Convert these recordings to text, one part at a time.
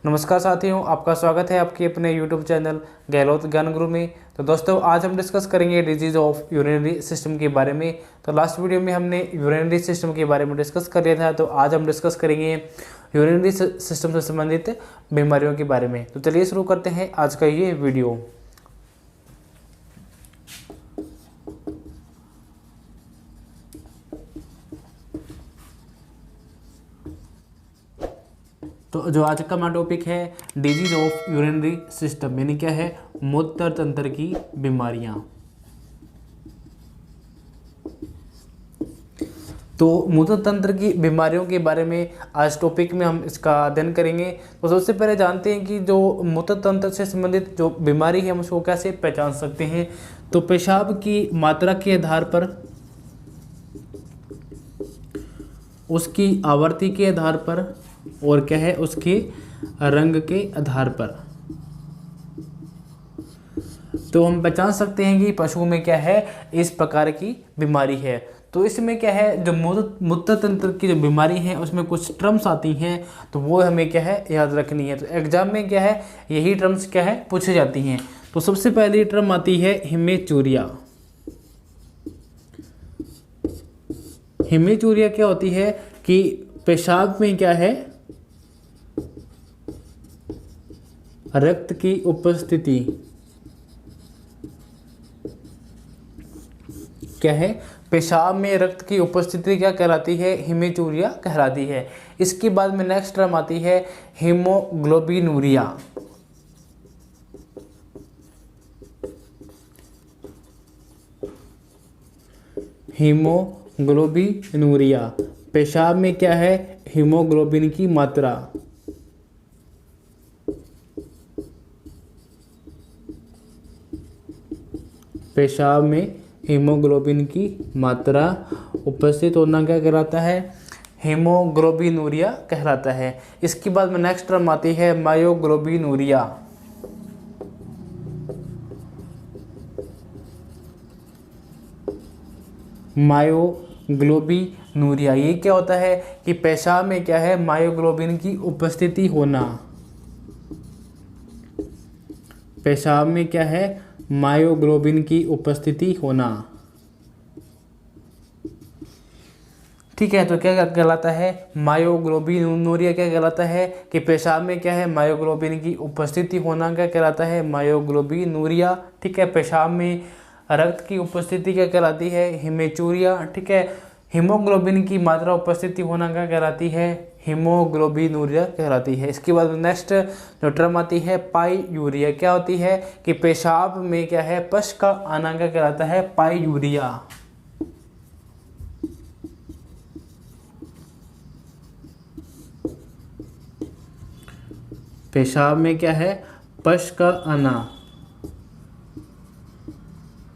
नमस्कार साथियों, आपका स्वागत है आपके अपने YouTube चैनल गहलोत ज्ञान गुरु में। तो दोस्तों, आज हम डिस्कस करेंगे डिजीज़ ऑफ यूरिनरी सिस्टम के बारे में। तो लास्ट वीडियो में हमने यूरिनरी सिस्टम के बारे में डिस्कस कर लिया था, तो आज हम डिस्कस करेंगे यूरिनरी सिस्टम से संबंधित बीमारियों के बारे में। तो चलिए शुरू करते हैं आज का ये वीडियो। तो जो आज का हमारा टॉपिक है डिजीज ऑफ यूरिनरी सिस्टम, यानी क्या है, मूत्र तंत्र की बीमारियां। तो मूत्र तंत्र की बीमारियों के बारे में आज टॉपिक में हम इसका अध्ययन करेंगे। तो सबसे पहले जानते हैं कि जो मूत्र तंत्र से संबंधित जो बीमारी है हम उसको कैसे पहचान सकते हैं। तो पेशाब की मात्रा के आधार पर, उसकी आवृत्ति के आधार पर और क्या है, उसके रंग के आधार पर तो हम पहचान सकते हैं कि पशुओं में क्या है, इस प्रकार की बीमारी है। तो इसमें क्या है, जो मूत्र तंत्र की जो बीमारी है उसमें कुछ टर्म्स आती हैं, तो वो हमें क्या है याद रखनी है। तो एग्जाम में क्या है, यही टर्म्स क्या है पूछी जाती हैं। तो सबसे पहली टर्म आती है हिमेचूरिया। हिमेचूरिया क्या होती है कि पेशाब में क्या है, रक्त की उपस्थिति क्या है, पेशाब में रक्त की उपस्थिति क्या कहलाती है, हिमेचूरिया कहलाती है। इसके बाद में नेक्स्ट टर्म आती है हीमोग्लोबिनूरिया। हीमोग्लोबिनूरिया, पेशाब में क्या है, हीमोग्लोबिन की मात्रा। पेशाब में हीमोग्लोबिन की मात्रा उपस्थित होना क्या कहलाता है, हीमोग्लोबिनूरिया कहलाता है। इसके बाद में नेक्स्ट टर्म आती है मायोग्लोबिनूरिया। मायोग्लोबिनूरिया ये क्या होता है कि पेशाब में क्या है, मायोग्लोबिन की उपस्थिति होना। पेशाब में क्या है, मायोग्लोबिन की उपस्थिति होना। ठीक है, तो क्या कहलाता है, मायोग्लोबिनूरिया क्या कहलाता है कि पेशाब में क्या है, मायोग्लोबिन की उपस्थिति होना क्या कहलाता है, मायोग्लोबिनूरिया। ठीक है, पेशाब में रक्त की उपस्थिति क्या कहलाती है, हिमेचूरिया। ठीक है, हीमोग्लोबिन की मात्रा उपस्थिति होना क्या कहलाती है, हीमोग्लोबिनूरिया कहलाती है। इसके बाद नेक्स्ट जो टर्म आती है पाईयूरिया, क्या होती है कि पेशाब में क्या है, पश का आना क्या कहलाता है, पाईयूरिया। पेशाब में क्या है, पश का आना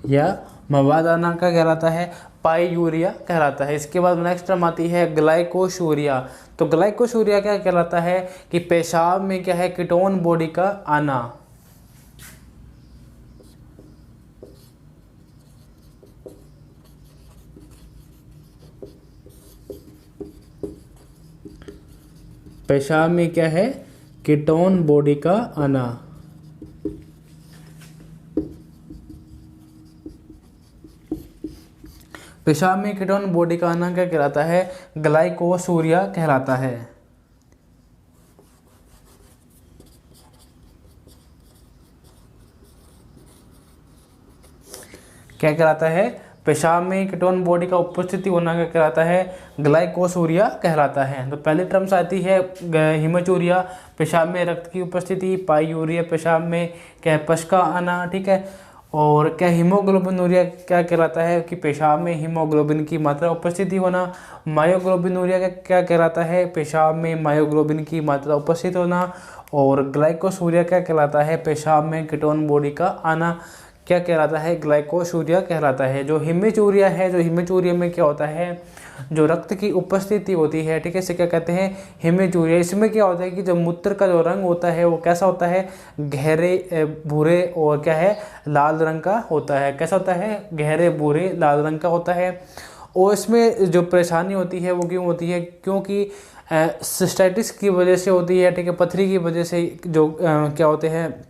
या मवाद आना क्या कहलाता है, पाईयूरिया कहलाता है। इसके बाद नेक्स्ट टर्म आती है ग्लाइकोशूरिया। तो ग्लाइकोशूरिया क्या कहलाता है कि पेशाब में क्या है, कीटोन बॉडी का आना। पेशाब में क्या है, कीटोन बॉडी का आना। पेशाब में कीटोन बॉडी का आना क्या कहलाता है, ग्लाइकोशूरिया कहलाता है। क्या कहलाता है, पेशाब में कीटोन बॉडी का उपस्थिति होना क्या कहलाता है, ग्लाइकोशूरिया कहलाता है। तो पहली टर्म्स आती है हिमेचूरिया, पेशाब में रक्त की उपस्थिति, पाईयूरिया, पेशाब में क्या है, पश का आना। ठीक है, और क्या हीमोग्लोबिनूरिया क्या कहलाता है कि पेशाब में हीमोग्लोबिन की मात्रा उपस्थिति होना। मायोग्लोबिनूरिया क्या कहलाता है, पेशाब में मायोग्लोबिन की मात्रा उपस्थित होना। और ग्लाइकोशूरिया क्या कहलाता है, पेशाब में कीटोन बॉडी का आना क्या कहलाता है, ग्लाइकोशूरिया कहलाता है। जो हिमेचूरिया है, जो हिमेचूरिया में क्या होता है, जो रक्त की उपस्थिति होती है, ठीक है, इसे क्या कहते हैं, हिमेचूरिया। इसमें क्या होता है कि जब मूत्र का जो रंग होता है वो कैसा होता है, गहरे भूरे और क्या है, लाल रंग का होता है। कैसा होता है, गहरे भूरे लाल रंग का होता है। और इसमें जो परेशानी होती है वो क्यों होती है, क्योंकि सिस्टाइटिस की वजह से होती है, ठीक है, पथरी की वजह से जो क्या होते हैं,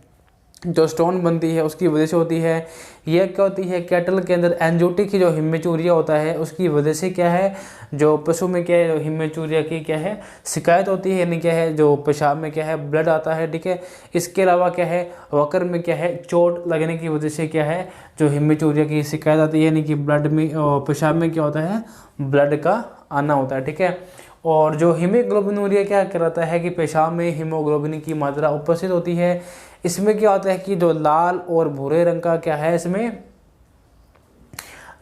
जो स्टोन बनती है उसकी वजह से होती है। यह क्या होती है, कैटल के अंदर एंजियोटिक जो हिमेचूरिया होता है उसकी वजह से क्या है, जो पशु में क्या है हिमेचूरिया की क्या है शिकायत होती है, यानी क्या है जो पेशाब में क्या है ब्लड आता है, ठीक है। इसके अलावा क्या है वकर में क्या है चोट लगने की वजह से क्या है जो हिमेचूरिया की शिकायत आती है, यानी कि ब्लड में पेशाब में क्या होता है ब्लड का आना होता है, ठीक है। और जो हीमोग्लोबिनूरिया क्या कराता है कि पेशाब में हीमोग्लोबिन की मात्रा उपस्थित होती है। इसमें क्या होता है कि जो लाल और भूरे रंग का क्या है इसमें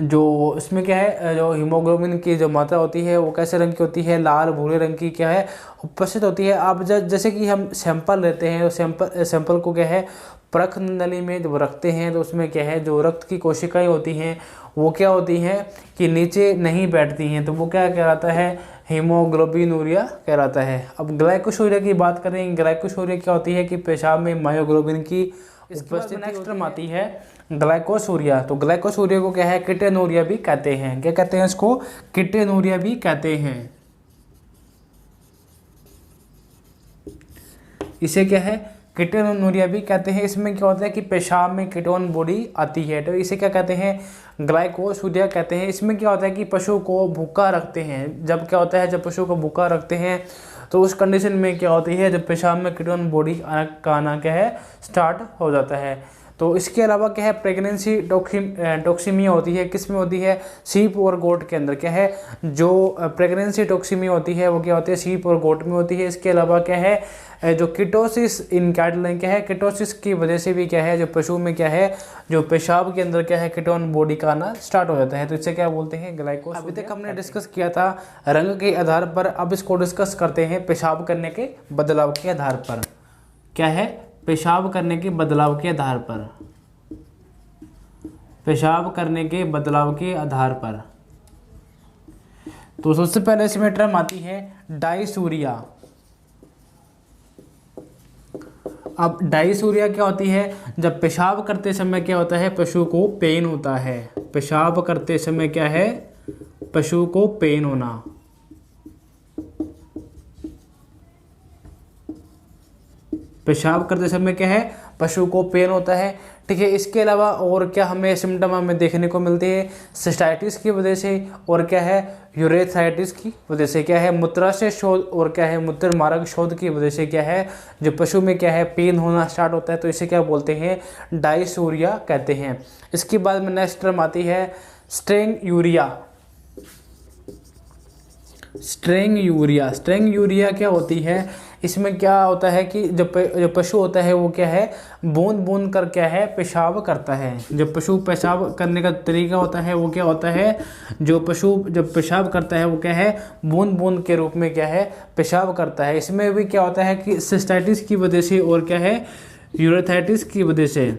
क्या है जो हीमोग्लोबिन की जो मात्रा होती है वो कैसे रंग की होती है, लाल भूरे रंग की क्या है उपस्थित होती है। अब जैसे कि हम सैंपल लेते हैं तो सैंपल को क्या है परख नली में जब रखते हैं तो उसमें क्या है जो रक्त की कोशिकाएं होती हैं वो क्या होती हैं कि नीचे नहीं बैठती हैं, तो वो क्या कहलाता है हीमोग्लोबिनूरिया कहलाता है। अब ग्लाइकोसूरिया की बात करें, ग्लाइकोसूरिया क्या होती है कि पेशाब में मायोग्लोबिन की उपस्थिति नेक्स्ट टर्म आती है ग्लाइकोसूरिया। तो ग्लाइकोसूरिया को क्या है कीटोनूरिया भी कहते हैं, क्या कहते हैं इसको कीटोनूरिया भी कहते हैं। इसे क्या है कीटोनूरिया भी कहते हैं। इसमें क्या होता है कि पेशाब में कीटोन बॉडी आती है, तो इसे क्या कहते हैं ग्लाइकोसूरिया कहते हैं। इसमें क्या होता है कि पशु को भूखा रखते हैं, जब क्या होता है जब पशु को भूखा रखते हैं तो उस कंडीशन में क्या होती है जब पेशाब में कीटोन बॉडी का आना क्या है स्टार्ट हो जाता है। तो इसके अलावा क्या है प्रेगनेंसी टॉक्सीमिया होती है, किस में होती है सीप और गोट के अंदर क्या है जो प्रेगनेंसी टॉक्सीमिया होती है वो क्या होती है सीप और गोट में होती है। इसके अलावा क्या है जो कीटोसिस इन कैटल क्या है कीटोसिस की वजह से भी क्या है जो पशु में क्या है जो पेशाब के अंदर क्या है कीटोन बॉडी का आना स्टार्ट हो जाता है, तो इससे क्या बोलते हैं ग्लाइकोस। अभी तक हमने डिस्कस किया था रंग के आधार पर, अब इसको डिस्कस करते हैं पेशाब करने के बदलाव के आधार पर। क्या है पेशाब करने के बदलाव के आधार पर, पेशाब करने के बदलाव के आधार पर। तो सबसे पहले इसमें टर्म आती है डाइसूरिया। अब डाइसूरिया क्या होती है जब पेशाब करते समय क्या होता है पशु को पेन होता है, पेशाब करते समय क्या है पशु को पेन होना। पेशाब करते समय क्या है पशु को पेन होता है, ठीक है। इसके अलावा और क्या हमें सिम्टम हमें देखने को मिलते हैं सिस्टाइटिस की वजह से, और क्या है यूरेथाइटिस की वजह से, क्या है मूत्राशय शोध और क्या है मूत्र मार्ग शोध की वजह से क्या है जो पशु में क्या है पेन होना स्टार्ट होता है, तो इसे क्या बोलते हैं डाइसूरिया कहते हैं। इसके बाद में नेक्स्ट टर्म आती है स्ट्रेंगयूरिया। स्ट्रेंगयूरिया, स्ट्रेंगयूरिया क्या होती है, इसमें क्या होता है कि जब पशु होता है वो क्या है बूंद बूंद कर क्या है पेशाब करता है। जब पशु पेशाब करने का तरीका होता है वो क्या होता है जो पशु जब पेशाब करता है वो क्या है बूंद बूंद के रूप में क्या है पेशाब करता है। इसमें भी क्या होता है कि सिस्टाइटिस की वजह से और क्या है यूरेथाइटिस की वजह से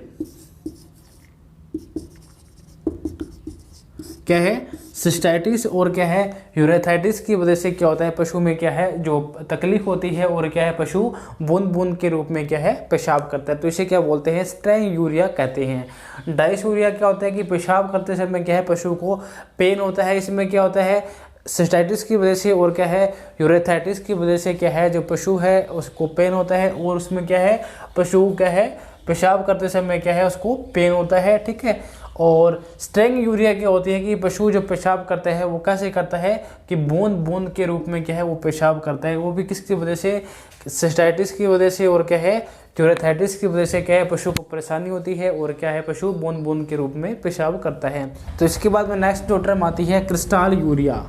क्या है सिस्टाइटिस और क्या है यूरेथाइटिस की वजह से क्या होता है पशु में क्या है जो तकलीफ होती है और क्या है पशु बूंद बूंद के रूप में क्या है पेशाब करता है, तो इसे क्या बोलते हैं स्ट्रेंगयूरिया कहते हैं। डाइसूरिया क्या होता है कि पेशाब करते समय क्या है पशु को पेन होता है। इसमें क्या होता है सिस्टाइटिस की वजह से और क्या है यूरेथाइटिस की वजह से क्या है जो पशु है उसको पेन होता है, और उसमें क्या है पशु क्या है पेशाब करते समय क्या है उसको पेन होता है, ठीक है। और स्ट्रेंगयूरिया क्या होती है कि पशु जो पेशाब करता है वो कैसे करता है कि बूंद बूंद के रूप में क्या है वो पेशाब करता है, वो भी किसकी वजह से सिस्टाइटिस की वजह से और क्या है यूरेथाइटिस की वजह से क्या है पशु को परेशानी होती है और क्या है पशु बूंद बूंद के रूप में पेशाब करता है। तो इसके बाद में नेक्स्ट जो टर्म आती है क्रिस्टल यूरिया।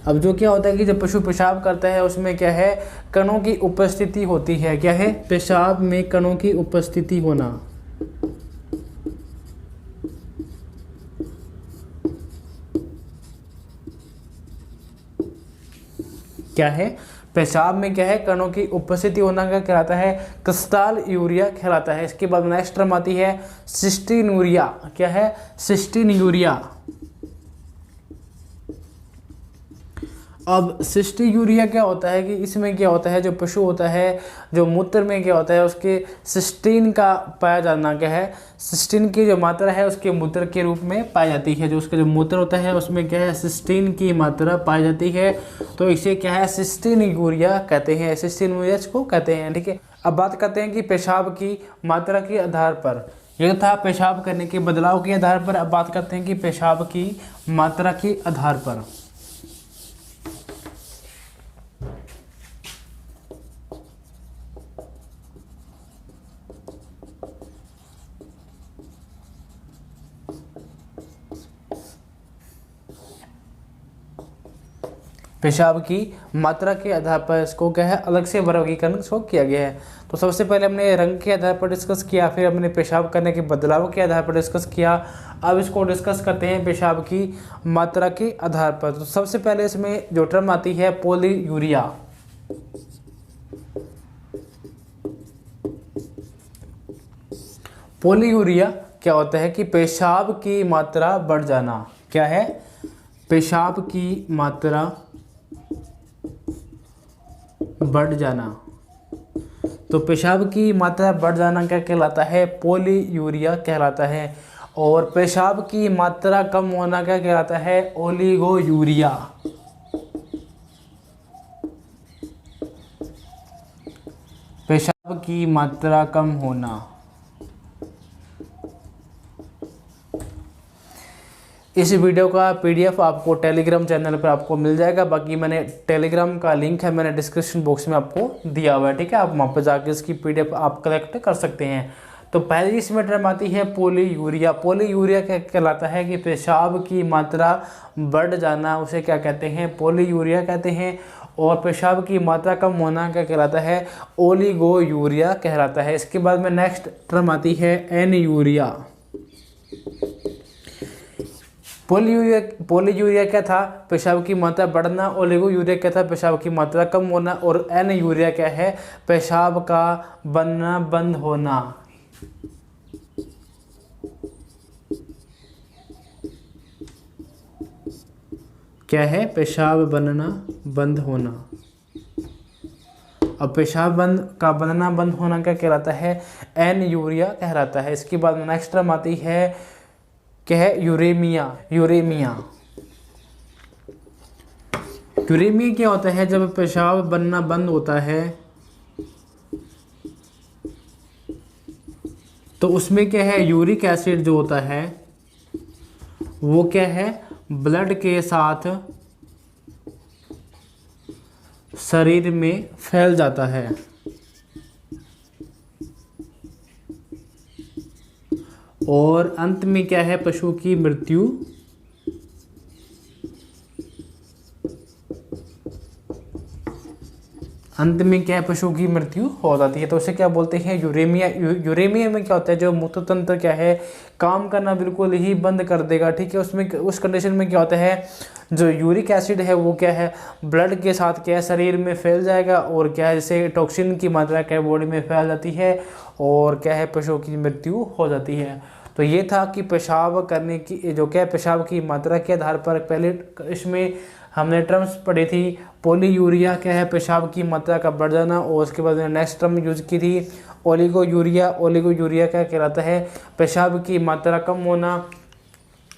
अब जो क्या होता है कि जब पशु पेशाब करता है उसमें क्या है कणों की उपस्थिति होती है, क्या है पेशाब में कणों की उपस्थिति होना। क्या है पेशाब में क्या है कणों की उपस्थिति होना क्या कहलाता है क्रिस्टल यूरिया कहलाता है। इसके बाद नेक्स्ट टर्म आती है सिस्टीनूरिया। क्या है सिस्टीनूरिया। अब सिस्टीयूरिया क्या होता है कि इसमें क्या होता है, जो पशु होता है जो मूत्र में क्या होता है उसके सिस्टीन का पाया जाना क्या है, सिस्टीन की जो मात्रा है उसके मूत्र के रूप में पाई जाती है। जो उसका जो मूत्र होता है उसमें क्या है, सिस्टीन की मात्रा पाई जाती है, तो इसे क्या है, सिस्टीनयूरिया कहते हैं, सिस्टीनयूरिया को कहते हैं। ठीक है, अब बात करते हैं कि पेशाब की मात्रा के आधार पर, यह था पेशाब करने के बदलाव के आधार पर। अब बात करते हैं कि पेशाब की मात्रा के आधार पर। पेशाब की मात्रा के आधार पर इसको क्या है, अलग से वर्गीकरण इसको किया गया है। तो सबसे पहले हमने रंग के आधार पर डिस्कस किया, फिर हमने पेशाब करने के बदलाव के आधार पर डिस्कस किया। अब इसको डिस्कस करते हैं पेशाब की मात्रा के आधार पर। तो सबसे पहले इसमें जो टर्म आती है पोलीयूरिया। पोलीयूरिया क्या होता है कि पेशाब की मात्रा बढ़ जाना। क्या है, पेशाब की मात्रा बढ़ जाना। तो पेशाब की मात्रा बढ़ जाना क्या कहलाता है, पोलीयूरिया कहलाता है। और पेशाब की मात्रा कम होना क्या कहलाता है, ओलिगोयूरिया। पेशाब की मात्रा कम होना। इस वीडियो का पीडीएफ आपको टेलीग्राम चैनल पर आपको मिल जाएगा। बाकी मैंने टेलीग्राम का लिंक है मैंने डिस्क्रिप्शन बॉक्स में आपको दिया हुआ है। ठीक है, आप वहाँ पर जाकर इसकी पीडीएफ आप कलेक्ट कर सकते हैं। तो पहली इसमें टर्म आती है पोलीयूरिया। पोलीयूरिया क्या कहलाता है कि पेशाब की मात्रा बढ़ जाना, उसे क्या कहते हैं, पोलीयूरिया कहते हैं। और पेशाब की मात्रा कम होना क्या कहलाता है, ओलिगोयूरिया कहलाता है। इसके बाद में नेक्स्ट टर्म आती है एनयूरिया। पोलीयूरिया क्या था, पेशाब की मात्रा बढ़ना। ओलिगोयूरिया क्या था, पेशाब की मात्रा कम होना। और एनयूरिया क्या है, पेशाब का बनना बंद होना। क्या है, पेशाब बनना बंद होना। अब पेशाब बनना बंद होना क्या कहलाता है, एनयूरिया कहलाता है। इसके बाद नेक्स्ट टर्म आती है क्या है, यूरेमिया। यूरेमिया क्या होता है, जब पेशाब बनना बंद होता है तो उसमें क्या है, यूरिक एसिड जो होता है वो क्या है, ब्लड के साथ शरीर में फैल जाता है। और अंत में क्या है, पशु की मृत्यु अंत में क्या है, पशु की मृत्यु हो जाती है। तो उसे क्या बोलते हैं, यूरेमिया। यूरेमिया में क्या होता है, जो मूत्र तंत्र क्या है काम करना बिल्कुल ही बंद कर देगा। ठीक है, उसमें उस कंडीशन में क्या होता है, जो यूरिक एसिड है वो क्या है, ब्लड के साथ क्या है शरीर में फैल जाएगा। और क्या है, जैसे टॉक्सिन की मात्रा क्या है बॉडी में फैल जाती है और क्या है, पशु की मृत्यु हो जाती है। तो ये था कि पेशाब करने की जो क्या है, पेशाब की मात्रा के आधार पर पहले इसमें हमने टर्म्स पढ़ी थी। पोलीयूरिया क्या है, पेशाब की मात्रा का बढ़ जाना। और उसके बाद नेक्स्ट टर्म यूज़ की थी ओलिगोयूरिया। ओलिगोयूरिया क्या कहलाता है, पेशाब की मात्रा कम होना।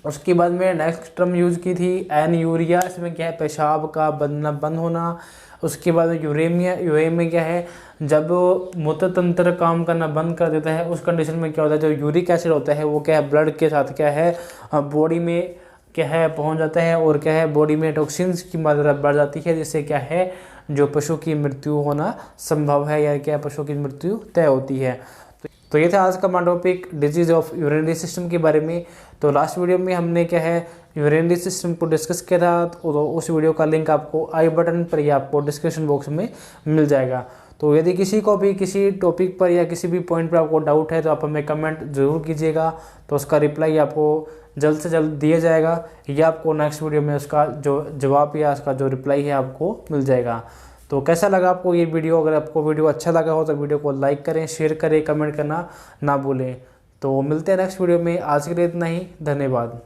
उसके बाद में नेक्स्ट टर्म यूज़ की थी एनयूरिया। इसमें क्या है, पेशाब का बनना बंद होना। उसके बाद में यूरेमिया। यूरेमिया क्या है, जब मूत्र तंत्र काम करना बंद कर देता है, उस कंडीशन में क्या होता है, जो यूरिक एसिड होता है वो क्या है, ब्लड के साथ क्या है बॉडी में क्या है पहुंच जाता है। और क्या है, बॉडी में टॉक्सिन्स की मात्रा बढ़ जाती है, जिससे क्या है, जो पशु की मृत्यु होना संभव है या क्या पशु की मृत्यु तय होती है। तो ये था आज का हमारा topic disease of urinary system के बारे में। तो लास्ट वीडियो में हमने क्या है, यूरिनरी सिस्टम को डिस्कस किया था। तो उस वीडियो का लिंक आपको आई बटन पर या आपको डिस्क्रिप्शन बॉक्स में मिल जाएगा। तो यदि किसी को भी किसी टॉपिक पर या किसी भी पॉइंट पर आपको डाउट है तो आप हमें कमेंट ज़रूर कीजिएगा, तो उसका रिप्लाई आपको जल्द से जल्द दिया जाएगा या आपको नेक्स्ट वीडियो में उसका जो जवाब या उसका जो रिप्लाई है आपको मिल जाएगा। तो कैसा लगा आपको ये वीडियो? अगर आपको वीडियो अच्छा लगा हो तो वीडियो को लाइक करें, शेयर करें, कमेंट करना ना भूलें। तो मिलते हैं नेक्स्ट वीडियो में। आज के लिए इतना ही, धन्यवाद।